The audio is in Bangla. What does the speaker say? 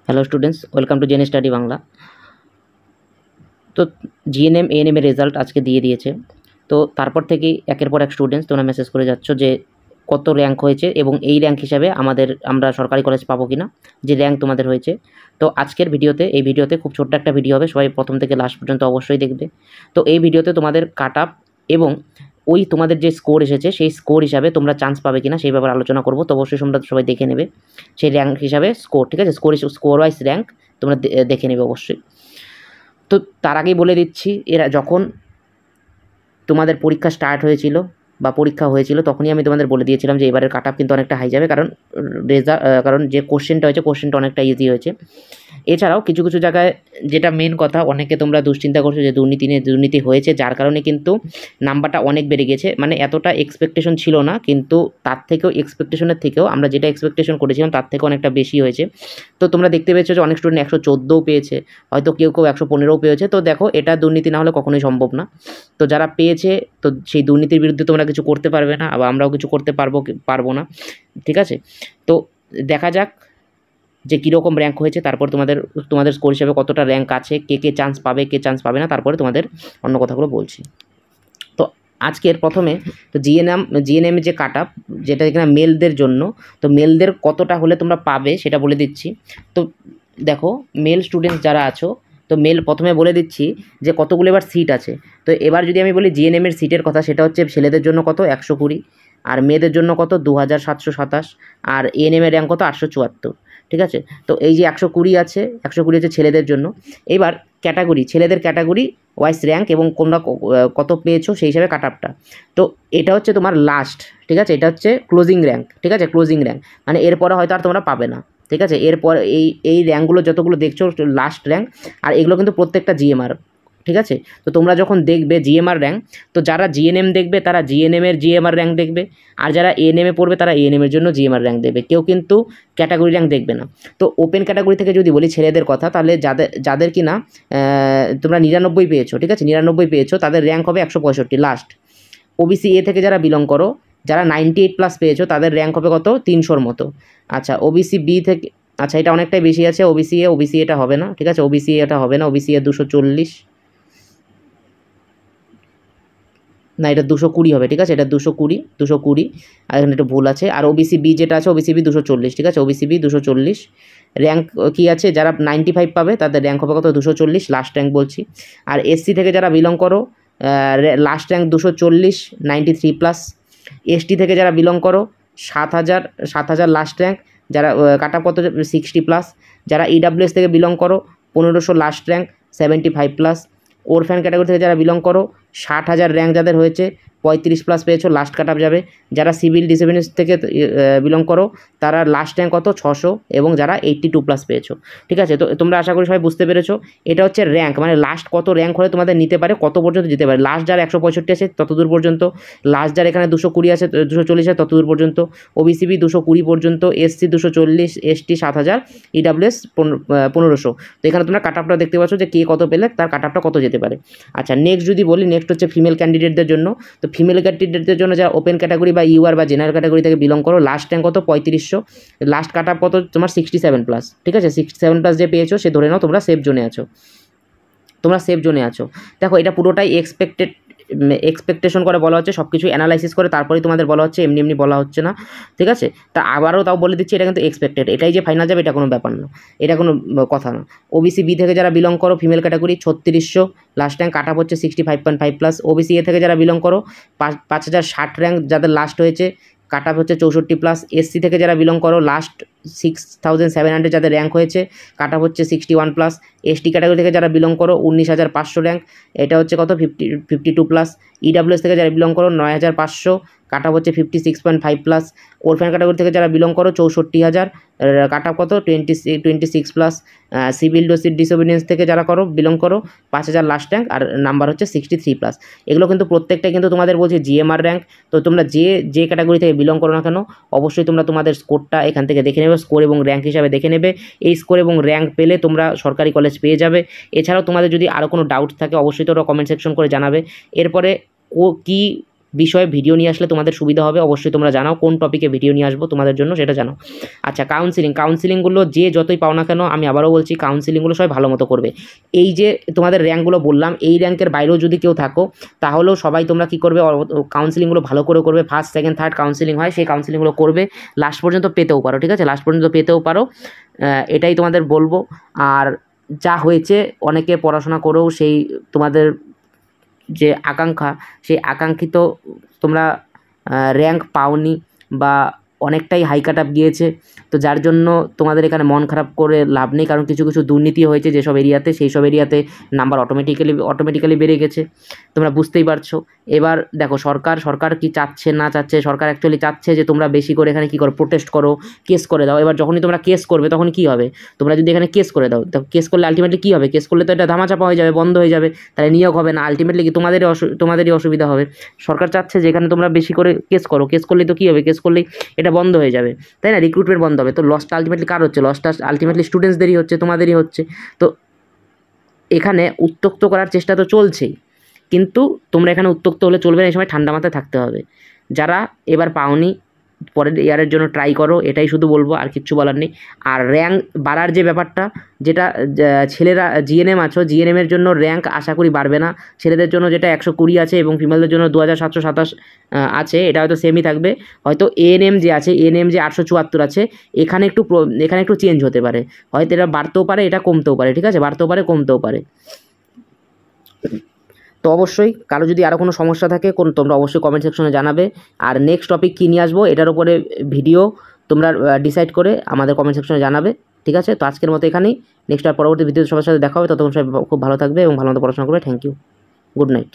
Hello students, welcome to Zen Study Bangla. তো জিএনএম এএনএম এর রেজাল্ট আজকে দিয়ে দিয়েছে। তো তারপর থেকেই একের পর এক স্টুডেন্টস তোমরা মেসেজ করে যাচ্ছ যে কত র্যাঙ্ক হয়েছে এবং এই র্যাঙ্ক হিসাবে আমরা সরকারি কলেজ পাবো কিনা, যে র্যাঙ্ক তোমাদের হয়েছে। তো আজকের এই ভিডিওতে খুব ছোট্ট একটা ভিডিও হবে, সবাই প্রথম থেকে লাস্ট পর্যন্ত অবশ্যই দেখবে। তো এই ভিডিওতে তোমাদের কাট আপ এবং ওই তোমাদের যে স্কোর এসেছে সেই স্কোর হিসাবে তোমরা চান্স পাবে কিনা সেই ব্যাপারে আলোচনা করবো। তো অবশ্যই তোমরা সবাই দেখে নেবে সেই র্যাঙ্ক হিসাবে স্কোর, ঠিক আছে? স্কোর ওয়াইজ র্যাঙ্ক তোমরা দেখে নেবে অবশ্যই। তো তার আগেই বলে দিচ্ছি, এরা যখন তোমাদের পরীক্ষা স্টার্ট হয়েছিল বা পরীক্ষা হয়েছিল তখনই আমি তোমাদের বলে দিয়েছিলাম যে এবারের কাট আপ কিন্তু অনেকটা হাই যাবে, কারণ যে কোশ্চেনটা হয়েছে কোশ্চেনটা অনেকটা ইজি হয়েছে। এছাড়াও কিছু কিছু জায়গায় যেটা মেন কথা, অনেকে তোমরা দুশ্চিন্তা করছো যে দুর্নীতি হয়েছে, যার কারণে কিন্তু নাম্বারটা অনেক বেড়ে গেছে। মানে এতটা এক্সপেকটেশন ছিল না, কিন্তু তার থেকেও এক্সপেকটেশনের থেকেও আমরা যেটা এক্সপেকটেশন করেছিলাম তার থেকে অনেকটা বেশি হয়েছে। তো তোমরা দেখতে পেয়েছো যে অনেক স্টুডেন্ট 114ও পেয়েছে, হয়তো কেউ 115ও পেয়েছে। তো দেখো, এটা দুর্নীতি না হলে কখনোই সম্ভব না। তো যারা পেয়েছে, তো সেই দুর্নীতির বিরুদ্ধে তোমরা কিছু করতে পারবে না, আবার আমরাও কিছু করতে পারবো না, ঠিক আছে? তো দেখা যাক যে কীরকম র্যাঙ্ক হয়েছে, তারপর তোমাদের স্কোর হিসাবে কতটা র্যাঙ্ক আছে, কে চান্স পাবে কে চান্স পাবে না, তারপরে তোমাদের অন্য কথাগুলো বলছি। তো আজকের প্রথমে তো জিএনএম যে কাট আপ, যেটা এখানে মেলদের জন্য, তো মেলদের কতটা হলে তোমরা পাবে সেটা বলে দিচ্ছি। তো দেখো, মেল স্টুডেন্টস যারা আছো, তো মেল প্রথমে বলে দিচ্ছি যে কতগুলো এবার সিট আছে। তো এবার যদি আমি বলি জিএনএমের সিটের কথা, সেটা হচ্ছে ছেলেদের জন্য কত 120, আর মেয়েদের জন্য কত 2727, আর এএনএমের র্যাঙ্ক কত 874, ঠিক আছে? তো এই যে 120 আছে, 120 আছে ছেলেদের জন্য। এবার ক্যাটাগরি, ছেলেদের ক্যাটাগরি ওয়াইজ র্যাঙ্ক এবং তোমরা কত পেয়েছো সেই হিসাবে কাট আপটা। তো এটা হচ্ছে তোমার লাস্ট, ঠিক আছে? এটা হচ্ছে ক্লোজিং র্যাঙ্ক, ঠিক আছে? ক্লোজিং র্যাঙ্ক মানে এরপরে হয়তো আর তোমরা পাবে না, ঠিক আছে? এরপর এই র্যাঙ্কগুলো যতগুলো দেখছো লাস্ট র্যাঙ্ক, আর এগুলো কিন্তু প্রত্যেকটা জিএমআর, ঠিক আছে? তো তোমরা যখন দেখবে জিএমআর র্যাঙ্ক, তো যারা জিএনএম দেখবে তারা জিএনএমের জিএমআর র্যাঙ্ক দেখবে, আর যারা এএনএমে পড়বে তারা এএনএমের জন্য জিএমআর র্যাঙ্ক দেখবে, কেউ কিন্তু ক্যাটাগরি র্যাঙ্ক দেখবে না। তো ওপেন ক্যাটাগরি থেকে যদি বলি ছেলেদের কথা, তাহলে যাদের কি না তোমরা 99 পেয়েছো, ঠিক আছে? 99 পেয়েছো, তাদের র্যাঙ্ক হবে 165 লাস্ট। ওবিসি এ থেকে যারা বিলং করো, যারা 98+ পেয়েছো, তাদের র্যাঙ্ক হবে কত 300-র মতো। আচ্ছা, ওবিসি বি থেকে, আচ্ছা এটা অনেকটাই বেশি আছে। ওবিসি এটা হবে না, ঠিক আছে? ওবিসি এটা হবে না, ওবিসি এ 240, না এটা 220 হবে, ঠিক আছে? এটা 220, আর এখানে একটু ভুল আছে। আর ওবিসি বি যেটা আছে, ওবিসি বি 240, ঠিক আছে? ওবিসি বি 240 র্যাঙ্ক কি আছে, যারা 95 পাবে তাদের র্যাঙ্ক হবে কত 240 লাস্ট র্যাঙ্ক বলছি। আর এসসি থেকে যারা বিলং করো, লাস্ট র্যাঙ্ক 240 93+। এসটি থেকে যারা বিলং করো 7000 লাস্ট র্যাঙ্ক, যারা কাট আপ কত 60+। যারা ইডাব্লিউএস থেকে বিলং করো 1500 লাস্ট র্যাঙ্ক 75+। ওরফ্যান ক্যাটাগরি থেকে যারা বিলং করো 60,000 র্যাঙ্ক যাদের হয়েছে 35+ পেয়েছো, লাস্ট কাট আপ যাবে। যারা সিভিল ডিসেবিলিটি থেকে বিলং করো তারা লাস্ট র্যাঙ্ক কত 600, এবং যারা 82+ পেয়েছো, ঠিক আছে? তো তোমরা আশা করি সবাই বুঝতে পেরেছো। এটা হচ্ছে র্যাঙ্ক, মানে লাস্ট কত র্যাঙ্ক হলে তোমাদের নিতে পারে, কত পর্যন্ত যেতে পারে। লাস্ট যার 165 আছে ততদূর পর্যন্ত, লাস্ট যার এখানে 220 আছে 240 আছে ততদূর পর্যন্ত, ওবিসিবি 220 পর্যন্ত, এসসি 240, এসটি 7000, ইডাব্লিউএস 1500। তো এখানে তোমরা কাট আপটা দেখতে পাচ্ছ যে কে কত পেলে তার কাট আপটা কত যেতে পারে। আচ্ছা, নেক্সট যদি বলি, নেক্সট হচ্ছে ফিমেল ক্যান্ডিডেটদের জন্য। তো ফিমেল ক্যান্ডিডেটদের জন্য যারা ওপেন ক্যাটাগরি বা ইউআর বা জেনারেল ক্যাটাগরি থেকে বিলং করো, লাস্ট র্যাঙ্ক কত 3500, লাস্ট কাট আপ কত তোমার 67+, ঠিক আছে? 67+ যে পেয়েছো সে ধরে নাও তোমরা সেফ জোনে আছো। দেখো, এটা পুরোটাই এক্সপেকটেশন করে বলা হচ্ছে, সব কিছু অ্যানালাইসিস করে তারপরেই তোমাদের বলা হচ্ছে, এমনি বলা হচ্ছে না, ঠিক আছে? তা আবারও তাও বলে দিচ্ছি, এটা কিন্তু এক্সপেক্টেড, এটাই যে ফাইনাল যাবে এটা কোনো ব্যাপার না, এটা কোনো কথা না। ওবিসি বি থেকে যারা বিলং করো ফিমেল ক্যাটাগরি 3600, লাস্ট র্যাঙ্ক কাট আপ হচ্ছে 65.5+। ওবিসি এ থেকে যারা বিলং করো 5060 র্যাঙ্ক যাদের লাস্ট হয়েছে, কাট আপ হচ্ছে 64+। এসসি থেকে যারা বিলং করো লাস্ট 6700 যাদের র্যাঙ্ক হয়েছে, কাট আপ হচ্ছে 61+। এসটি ক্যাটাগরি থেকে যারা বিলং করো 19500 র্যাঙ্ক, এটা হচ্ছে কত 52+। ইডাব্লিউএস থেকে যারা বিলং করো 9500, কাট আপ হচ্ছে 56.5+। ওরফ্যান ক্যাটাগরি থেকে যারা বিলং করো 64000, কাট আপ কত 26+। সিভিল ডিসোবিডিয়েন্স থেকে যারা বিলং করো 5000 লাস্ট র্যাঙ্ক, আর নাম্বার হচ্ছে 63+। এগুলো কিন্তু প্রত্যেকটাই কিন্তু তোমাদের বলছি জিএমআর র্যাঙ্ক। তো তোমরা যে ক্যাটাগরি থেকে বিলং করো না কেন, অবশ্যই তোমরা তোমাদের স্কোরটা এখান থেকে দেখে নেবে, স্কোর এবং র্যাঙ্ক হিসাবে দেখে নেবে। এই স্কোর এবং র্যাঙ্ক পেলে তোমরা সরকারি কলেজ পেয়ে যাবে। এছাড়াও তোমাদের যদি আরও কোনো ডাউট থাকে অবশ্যই তোমরা কমেন্ট সেকশন করে জানাবে। এরপরে কি বিষয়ে ভিডিও নিয়ে আসলে তোমাদের সুবিধা হবে। অবশ্যই তোমরা জানাও কোন টপিকে ভিডিও নিয়ে আসবো তোমাদের জন্য, সেটা জানাও। আচ্ছা, কাউন্সিলিংগুলো যে যতই পাও না কেন, আমি আবারও বলছি কাউন্সিলিংগুলো সবাই ভালো মতো করবে। এই যে তোমাদের র্যাঙ্কগুলো বললাম, এই র্যাঙ্কের বাইরেও যদি কেউ থাকো তাহলেও সবাই তোমরা কী করবে, কাউন্সিলিংগুলো ভালো করে করবে। ফার্স্ট, সেকেন্ড, থার্ড কাউন্সিলিং হয়, সেই কাউন্সিলিংগুলো করবে, লাস্ট পর্যন্ত পেতেও পারো, ঠিক আছে? লাস্ট পর্যন্ত পেতেও পারো, এটাই তোমাদের বলবো। আর যা হয়েছে, অনেকে পড়াশোনা করেও সেই তোমাদের যে আকাঙ্ক্ষা, সেই আকাঙ্ক্ষিত তোমরা র্যাঙ্ক পাওনি বা অনেকটাই হাই কাট আপ গিয়েছে। তো যার জন্য তোমাদের এখানে মন খারাপ করে লাভ নেই, কারণ কিছু কিছু দুর্নীতি হয়েছে যেসব এরিয়াতে, সেই সব এরিয়াতে নাম্বার অটোমেটিক্যালি বেড়ে গেছে, তোমরা বুঝতেই পারছো। এবার দেখো সরকার কি চাচ্ছে না চাচ্ছে, সরকার অ্যাকচুয়ালি চাচ্ছে যে তোমরা বেশি করে এখানে কী করো, প্রোটেস্ট করো, কেস করে দাও। এবার যখনই তোমরা কেস করবে তখন কী হবে, তোমরা যদি এখানে কেস করে দাও, তো কেস করলে আলটিমেটলি কী হবে, কেস করলে তো এটা ধামাচাপা হয়ে যাবে, বন্ধ হয়ে যাবে, তাহলে নিয়োগ হবে না, আলটিমেটলি কি তোমাদেরই অসুবিধা হবে। সরকার চাচ্ছে যে এখানে তোমরা বেশি করে কেস করো, কেস করলেই তো কী হবে, কেস করলেই এটা বন্ধ হয়ে যাবে, তাই না? রিক্রুটমেন্ট বন্ধ হবে, তো লসটা আলটিমেটলি কার হচ্ছে, লসটা আলটিমেটলি স্টুডেন্টসদেরই হচ্ছে, তোমাদেরই হচ্ছে। তো এখানে উত্ত্যক্ত করার চেষ্টা তো চলছেই, কিন্তু তোমরা এখানে উত্ত্যক্ত হলে চলবে না, এই সময় ঠান্ডা মাথায় থাকতে হবে। যারা এবার পাওনি, পরের ইয়ারের জন্য ট্রাই করো, এটাই শুধু বলবো, আর কিচ্ছু বলার নেই। আর র্যাঙ্ক বাড়ার যে ব্যাপারটা, যেটা ছেলেরা জিএনএম আছো, জিএনএমের জন্য র্যাঙ্ক আশা করি বাড়বে না। ছেলেদের জন্য যেটা 120 আছে এবং ফিমেলদের জন্য 2727 আছে, এটা হয়তো সেমই থাকবে। হয়তো এএনএম যে আছে, এএনএম যে 874 আছে, এখানে একটু চেঞ্জ হতে পারে, হয়তো এটা বাড়তেও পারে, এটা কমতেও পারে, ঠিক আছে? বাড়তেও পারে, কমতেও পারে। তো অবশ্যই কারো যদি আরও কোনো সমস্যা থাকে তোমরা অবশ্যই কমেন্ট সেকশনে জানাবে। আর নেক্সট টপিক কী নিয়ে আসবো এটার উপরে ভিডিও তোমরা ডিসাইড করে আমাদের কমেন্ট সেকশনে জানাবে, ঠিক আছে? তো আজকের মতো এখানেই, নেক্সট আর পরবর্তী ভিডিওতে সবার সাথে দেখা হবে। ততক্ষণ সবাই খুব ভালো থাকবে এবং ভালো মতো পড়াশোনা করবে। Thank you, good night.